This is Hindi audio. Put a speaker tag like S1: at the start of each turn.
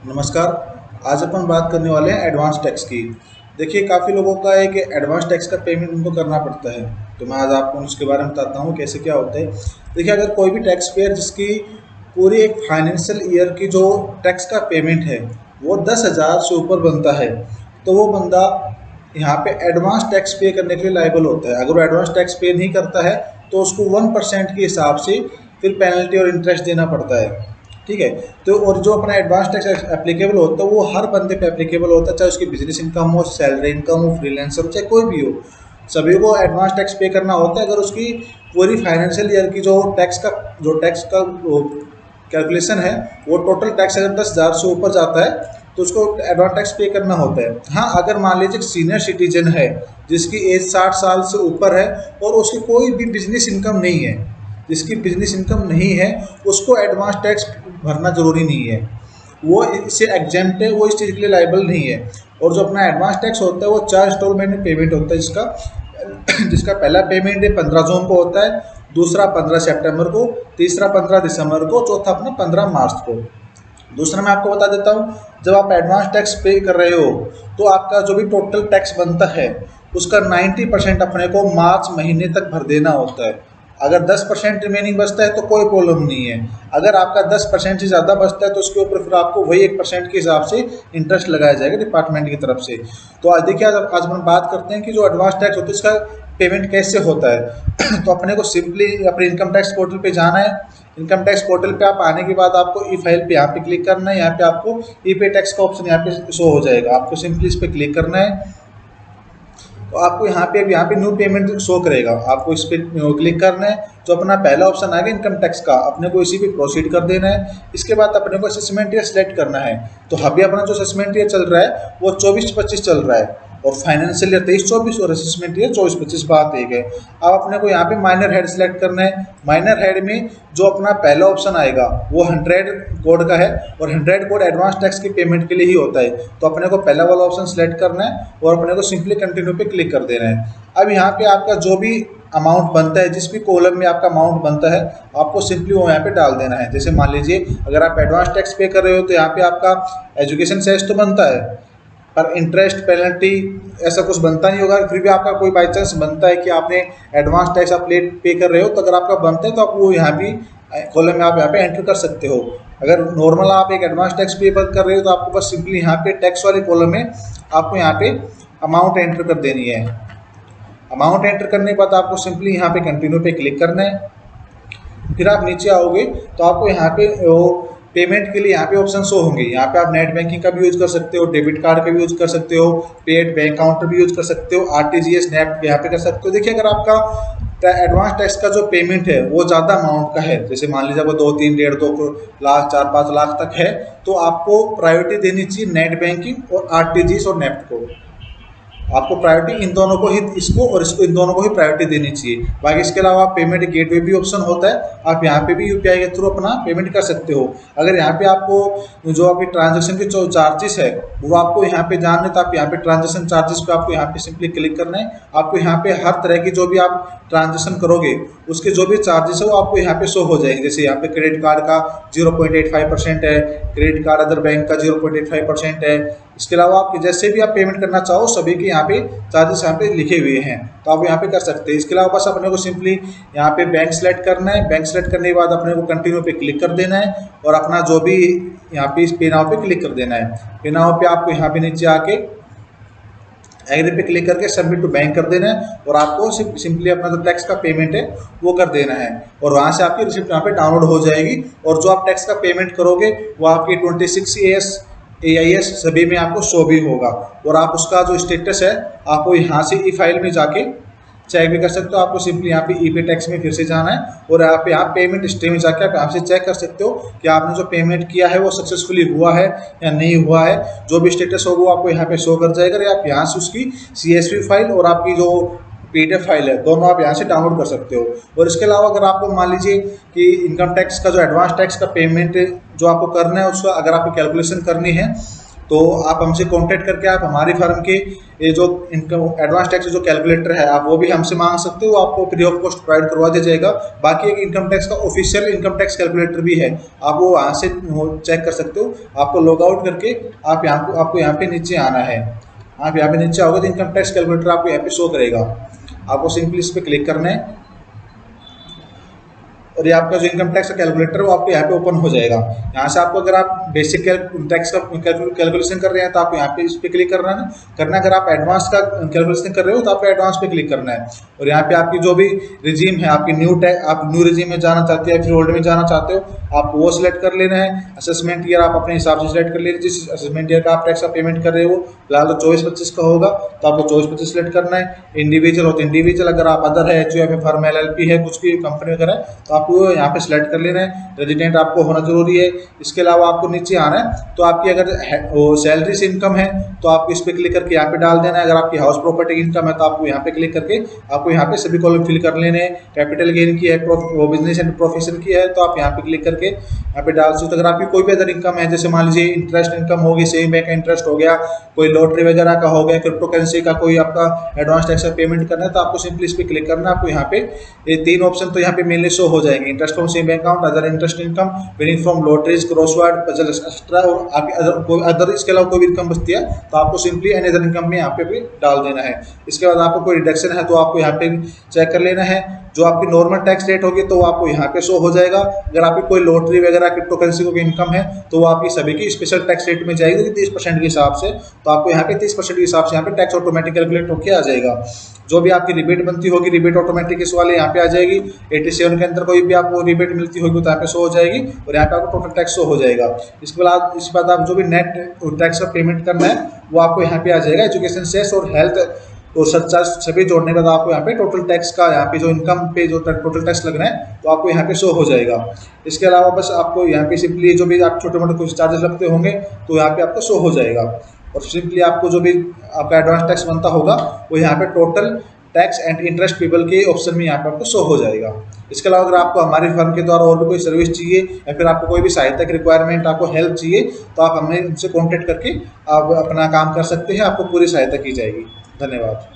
S1: नमस्कार। आज अपन बात करने वाले हैं एडवांस टैक्स की। देखिए, काफ़ी लोगों का है कि एडवांस टैक्स का पेमेंट उनको करना पड़ता है। तो मैं आज आपको उसके बारे में बताता हूँ कैसे क्या होता है। देखिए, अगर कोई भी टैक्स पेयर जिसकी पूरी एक फाइनेंशियल ईयर की जो टैक्स का पेमेंट है वो 10,000 से ऊपर बनता है, तो वो बंदा यहाँ पे एडवांस टैक्स पे करने के लिए लायबल होता है। अगर वो एडवांस टैक्स पे नहीं करता है तो उसको 1% के हिसाब से फिर पेनल्टी और इंटरेस्ट देना पड़ता है। ठीक है। तो और जो अपना एडवांस टैक्स एप्लीकेबल होता है वो हर बंदे पे एप्लीकेबल होता है, चाहे उसकी बिजनेस इनकम हो, सैलरी इनकम हो, फ्रीलांसर हो, चाहे कोई भी हो, सभी को एडवांस टैक्स पे करना होता है। अगर उसकी पूरी फाइनेंशियल ईयर की जो टैक्स का कैलकुलेशन है वो टोटल टैक्स अगर 10,000 से ऊपर जाता है तो उसको एडवांस टैक्स पे करना होता है। हाँ, अगर मान लीजिए सीनियर सिटीजन है जिसकी एज 60 साल से ऊपर है और उसकी कोई भी बिजनेस इनकम नहीं है, जिसकी बिजनेस इनकम नहीं है, उसको एडवांस टैक्स भरना जरूरी नहीं है। वो इससे एग्जेम्प्ट है, वो इस चीज़ के लिए लाइबल नहीं है। और जो अपना एडवांस टैक्स होता है वो 4 इंस्टॉलमेंट में पेमेंट होता है, जिसका जिसका पहला पेमेंट है 15 जून को होता है, दूसरा 15 सितंबर को, तीसरा 15 दिसंबर को, चौथा अपना 15 मार्च को। दूसरा मैं आपको बता देता हूँ, जब आप एडवांस टैक्स पे कर रहे हो तो आपका जो भी टोटल टैक्स बनता है उसका 90% अपने को मार्च महीने तक भर देना होता है। अगर 10% रिमेनिंग बचता है तो कोई प्रॉब्लम नहीं है। अगर आपका 10% से ज़्यादा बचता है तो उसके ऊपर फिर आपको वही 1% के हिसाब से इंटरेस्ट लगाया जाएगा डिपार्टमेंट की तरफ से। तो आज देखिए, आज हम बात करते हैं कि जो एडवांस टैक्स होता है इसका पेमेंट कैसे होता है। तो अपने को सिंपली अपने इनकम टैक्स पोर्टल पे जाना है। इनकम टैक्स पोर्टल पे आप आने के बाद आपको ई फाइल पे यहाँ पे क्लिक करना है। यहाँ पे आपको ई पे टैक्स का ऑप्शन यहाँ पे शो हो जाएगा, आपको सिंपली इस पर क्लिक करना है। तो आपको यहाँ पे न्यू पेमेंट शो करेगा, आपको इस पर क्लिक करना है। जो अपना पहला ऑप्शन आएगा इनकम टैक्स का, अपने को इसी पे प्रोसीड कर देना है। इसके बाद अपने को असेसमेंट ईयर सेलेक्ट करना है। तो अभी अपना जो असेसमेंट ईयर चल रहा है वो 24-25 चल रहा है और फाइनेंशियल ईयर 23-24 और असेसमेंट ईयर 24-25, बात एक है। अब अपने को यहाँ पे माइनर हेड सेलेक्ट करना है। माइनर हेड में जो अपना पहला ऑप्शन आएगा वो 100 कोड का है और 100 कोड एडवांस टैक्स की पेमेंट के लिए ही होता है। तो अपने को पहला वाला ऑप्शन सेलेक्ट करना है और अपने को सिंपली कंटिन्यू पे क्लिक कर देना है। अब यहाँ पे आपका जो भी अमाउंट बनता है, जिस भी कॉलम में आपका अमाउंट बनता है, आपको सिंपली वो यहाँ पे डाल देना है। जैसे मान लीजिए अगर आप एडवांस टैक्स पे कर रहे हो तो यहाँ पे आपका एजुकेशन सेस तो बनता है, पर इंटरेस्ट पेनल्टी ऐसा कुछ बनता नहीं होगा। फिर भी आपका कोई बाई चांस बनता है कि आपने एडवांस टैक्स आप लेट पे कर रहे हो, तो अगर आपका बनता है तो आप वो यहाँ भी कॉलम में आप यहाँ पे एंटर कर सकते हो। अगर नॉर्मल आप एक एडवांस टैक्स पे कर रहे हो तो आपको बस सिंपली यहाँ पे टैक्स वाले कॉलम में आपको यहाँ पे अमाउंट एंटर कर देनी है। अमाउंट एंटर करने के बाद आपको सिंपली यहाँ पे कंटिन्यू पे क्लिक करना है। फिर आप नीचे आओगे तो आपको यहाँ पे वो पेमेंट के लिए यहाँ पे ऑप्शन शो होंगे। यहाँ पे आप नेट बैंकिंग का भी यूज कर सकते हो, डेबिट कार्ड का भी यूज कर सकते हो, पेड बैंक अकाउंट भी यूज कर सकते हो, आरटीजीएस नेफ्ट यहाँ पे कर सकते हो। देखिए, अगर आपका एडवांस टैक्स का जो पेमेंट है वो ज़्यादा अमाउंट का है, जैसे मान लीजिए वो 2-3, 1.5-2 लाख, 4-5 लाख तक है, तो आपको प्रायोरिटी देनी चाहिए नेट बैंकिंग और आरटीजीएस और नेफ्ट को। आपको प्रायोरिटी इन दोनों को ही, इसको और इसको, इन दोनों को ही प्रायोरिटी देनी चाहिए। बाकी इसके अलावा पेमेंट गेटवे भी ऑप्शन होता है, आप यहाँ पे भी यूपीआई के थ्रू अपना पेमेंट कर सकते हो। अगर यहाँ पे आपको जो आपकी ट्रांजैक्शन के जो चार्जेस है वो आपको यहाँ पे जानना है तो आप यहाँ पे ट्रांजैक्शन चार्जेस पे आपको यहाँ पे सिंपली क्लिक करना है। आपको यहाँ पे हर तरह की जो भी आप ट्रांजैक्शन करोगे उसके जो भी चार्जेस है वो आपको यहाँ पे शो हो जाएंगे। जैसे यहाँ पे क्रेडिट कार्ड का 0.85% है, क्रेडिट कार्ड अदर बैंक का 0.85% है। इसके अलावा आप जैसे भी आप पेमेंट करना चाहो सभी के यहाँ पे चार्जेस यहाँ पे लिखे हुए हैं, तो आप यहाँ पे कर सकते हैं। इसके अलावा बस अपने को सिंपली यहाँ पे बैंक सेलेक्ट करना है। बैंक सेलेक्ट करने के बाद अपने को कंटिन्यू पे क्लिक कर देना है और अपना जो भी यहाँ पे इस पे नाउ पे क्लिक कर देना है। पे नाउ पे आपको यहाँ पे नीचे आके एग्री पे क्लिक करके सबमिट टू बैंक कर देना है और आपको सिंपली अपना जो टैक्स का पेमेंट है वो कर देना है और वहाँ से आपकी रिसिप्ट यहाँ पे डाउनलोड हो जाएगी। और जो आप टैक्स का पेमेंट करोगे वो आपकी 26 AIS सभी में आपको शो भी होगा और आप उसका जो स्टेटस है आपको यहाँ से ई फाइल में जाके चेक भी कर सकते हो। आपको सिंपली यहाँ पे ई पे टैक्स में फिर से जाना है और आप यहाँ पेमेंट हिस्ट्री में जाकर आप यहाँ से चेक कर सकते हो कि आपने जो पेमेंट किया है वो सक्सेसफुली हुआ है या नहीं हुआ है। जो भी स्टेटस होगा वो आपको यहाँ पे शो कर जाएगा। आप यहाँ से उसकी CSV फाइल और आपकी जो PDF फाइल है दोनों आप यहाँ से डाउनलोड कर सकते हो। और इसके अलावा अगर आपको मान लीजिए कि इनकम टैक्स का जो एडवांस टैक्स का पेमेंट जो आपको करना है उसका अगर आपको कैलकुलेशन करनी है तो आप हमसे कांटेक्ट करके आप हमारी फर्म के ये जो इनकम एडवांस टैक्स जो कैलकुलेटर है आप वो भी हमसे मांग सकते हो, आपको फ्री ऑफ कॉस्ट प्रोवाइड करवा दिया जाएगा। बाकी एक इनकम टैक्स का ऑफिशियल इनकम टैक्स कैलकुलेटर भी है, आप वो वहाँ से चेक कर सकते हो। आपको लॉग आउट करके आपको यहाँ पे नीचे आना है। आप यहाँ पे नीचे आओगे तो इनकम टैक्स कैलकुलेटर आपको यहाँ पे शो करेगा, आपको सिंपली इस पर क्लिक करना है और ये आपका जो इनकम टैक्स का कैलकुलेटर है वो आपको यहाँ पे ओपन हो जाएगा। यहाँ से आपको अगर आप बेसिक टैक्स का कैलकुलेशन कर रहे हैं तो आप यहाँ पे इस पे क्लिक करना है। अगर आप एडवांस का कैलकुलेशन कर रहे हो तो आपको एडवांस पे क्लिक करना है और यहाँ पे आपकी जो भी रिजीम है, आपकी आप न्यू रिजीम में जाना चाहते हैं या फिर ओल्ड में जाना चाहते हो, आप वो सिलेक्ट कर लेना है। असेसमेंट ईयर आप अपने हिसाब से सिलेक्ट कर लीजिए, जिस असेसमेंट ईयर का आप टैक्स का पेमेंट कर रहे हो। फिलहाल तो 24-25 का होगा तो आपको 24-25 सिलेक्ट करना है। इंडिविजुअल हो तो इंडिविजुअल, अगर आप अदर है, एचयूएफ है, फर्म, एलएलपी है, कुछ भी कंपनी वगैरह है तो आपको यहाँ पे सिलेक्ट कर लेना है। रेजिडेंट आपको होना जरूरी है। इसके अलावा आपको नीचे आना है तो आपकी अगर सैलरी से इनकम है तो आपको इस पे क्लिक करके यहाँ पे डाल देना है। अगर आपकी हाउस प्रॉपर्टी इनकम है तो आपको यहाँ पे क्लिक करके आपको यहाँ पे सभी कॉलम फिल कर लेने हैं। कैपिटल गेन की है, बिजनेस एंड प्रोफेशन की है तो आप यहाँ पे क्लिक करके यहाँ पे डाल सकते हो। अगर आपकी कोई भी अदर इनकम है, जैसे मान लीजिए इंटरेस्ट इनकम होगी, सेविंग बैंक का इंटरेस्ट हो गया, कोई लॉटरी वगैरह का हो गया, क्रिप्टो करेंसी का कोई आपका एडवांस टैक्स का पेमेंट करना है तो आपको सिंपली इस पर क्लिक करना है। आपको यहाँ पे ये 3 ऑप्शन तो यहाँ पे मेनली शो हो जाएंगे, interest from saving bank account, other interest income, winning from lotteries, crossword, puzzle extra और आपकी अदर इसके अलावा कोई भी इनकम बचती है तो आपको सिंपली एनी अदर इनकम में यहाँ पे भी डाल देना है। इसके बाद आपको कोई रिडक्शन है तो आपको यहाँ पे चेक कर लेना है। जो आपकी नॉर्मल टैक्स रेट होगी तो वो आपको यहाँ पे शो हो जाएगा। अगर आपकी कोई लॉटरी वगैरह क्रिप्टो करेंसी की इनकम है तो वो आपकी सभी की स्पेशल टैक्स रेट में जाएगी 30% के हिसाब से, तो आपको यहाँ पे 30% के हिसाब से यहाँ पे टैक्स ऑटोमेटिक कैलकुलेट होकर आ जाएगा। जो भी आपकी रिबेट बनती होगी, रिबेट ऑटोमेटिक इस वाले यहाँ पे आ जाएगी। 87 के अंदर कोई भी आपको रिबेट मिलती होगी तो यहाँ पे शो हो जाएगी और यहाँ पे आपको टोटल टैक्स शो हो जाएगा। इसके बाद आप जो भी नेट टैक्स का पेमेंट करना है वो आपको यहाँ पे आ जाएगा। एजुकेशन सेस और हेल्थ और सरचार्ज सभी जोड़ने के बाद आपको यहाँ पे टोटल टैक्स का, यहाँ पे जो इनकम पे जो टोटल टैक्स लगना है तो आपको यहाँ पे शो हो जाएगा। इसके अलावा बस आपको यहाँ पे सिंपली जो भी आप छोटे मोटे कुछ चार्जेस लगते होंगे तो यहाँ पे आपको शो हो जाएगा और सिंपली आपको जो भी आपका एडवांस टैक्स बनता होगा वो यहाँ पे total tax and interest payable के ऑप्शन में यहाँ पे आपको शो हो जाएगा। इसके अलावा अगर आपको हमारी फर्म के द्वारा और भी कोई सर्विस चाहिए या फिर आपको कोई भी सहायता की रिक्वायरमेंट, आपको हेल्प चाहिए तो आप हमसे कॉन्टेक्ट करके आप अपना काम कर सकते हैं, आपको पूरी सहायता की जाएगी। धन्यवाद।